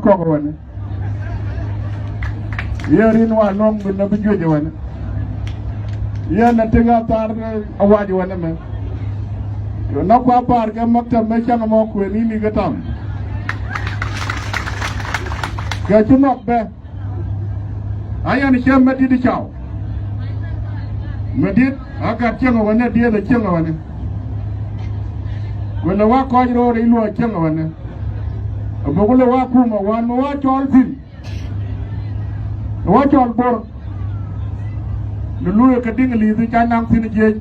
ko wane yerin wa nom bin na bijoje wane yana tinga tar awaji wane me na kwa par ga maktab me changa mo ko ni gatam ga chunok be ayan chem me di chaw medit aka chenga wane dia da chenga wane wala wa ko ro ri lo chenga wane bogule wa kuma wan mo wa chol fin wa chol bor lu ka ding li ti cha nang tin je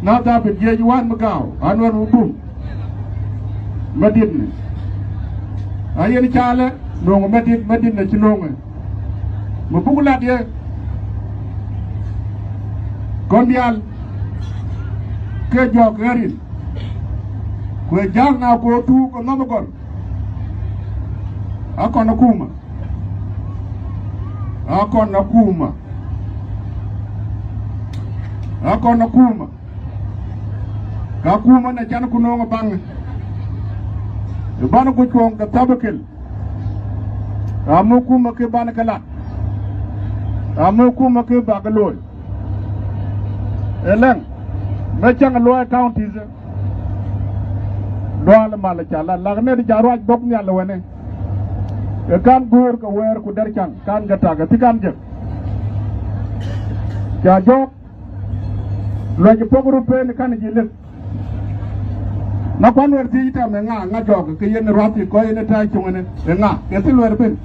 na ta be je wan ma gaw an wan bum madid ni ayen chala no madid na ci no mo bugula de gondial ke jog garin ko jang na ko tu ko ngam gon akona kuma ka kuma na jan kuno nga bang e bana ko chong da tabakel amu kuma ke bana kala amu kuma ke bagaloy eleng me chang loy counties doal mala chala lagne di jarwaj bok nyal wene e kan gur ko wer ku der chan kan gata ga tikan je ja jok lo je pogru pe ne kan je le na kwan wer ti ta me nga jok ke yen roti ko yen ta chungene e nga ke ti wer ben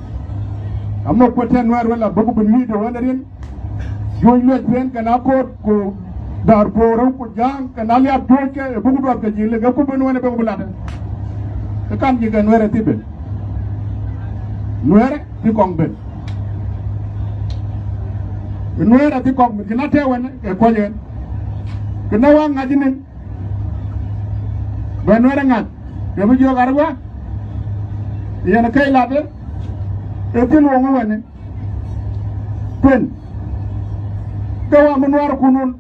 ammo ko ten wer wala bogu ben mi do wala rin joy lo ben kana ko dar boro ko jang kana li ab doke bogu do ke je le ga ko ben wona bogu lata e kan je gan wer ti ben nuere ti kong ben nuere ti kong ben kina tewen e koyen kina wa ngajinin ben nuere ngaj ke bu jo garwa yana kay lade e tin wo ngwane pen dawa mun war kunun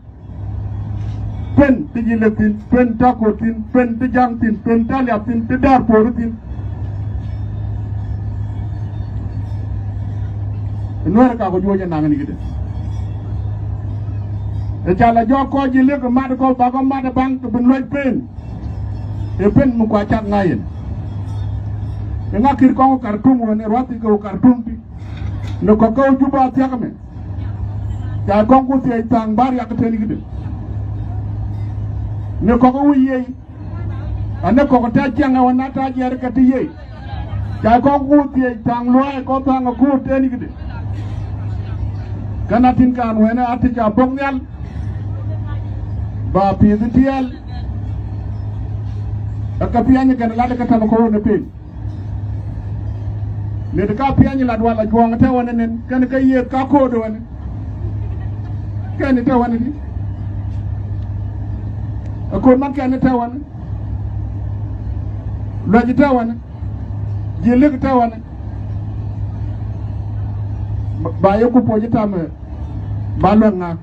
pen ti jiletin pen takotin pen ti jangtin pen taliatin ti dar porutin nuere ka ko joje nangani gide e chala jo ko ji le ko mad ko ba ko mad bang to bin loy pen e pen mu ko chat ngayen e ngakir ko kartum woni roti ko kartum ti no ko ko juba tiakame ja ko ko ti tang bar yak teni gide ne ko ko wiye ane ko ko ta janga wana ta jer ka ti ye ja ko ko ti tang loy ko tang ko teni gide kanatin kan wena atika bongyal ba pizitial akapianya kan lada kata ko ne pe ne de ka pianya lad wala juang ta wana nen kan ka ye ka ko do wana kan ta wana ni ko man kan ta wana loji ta wana jele ta wana ba yo ko poji tame balon nga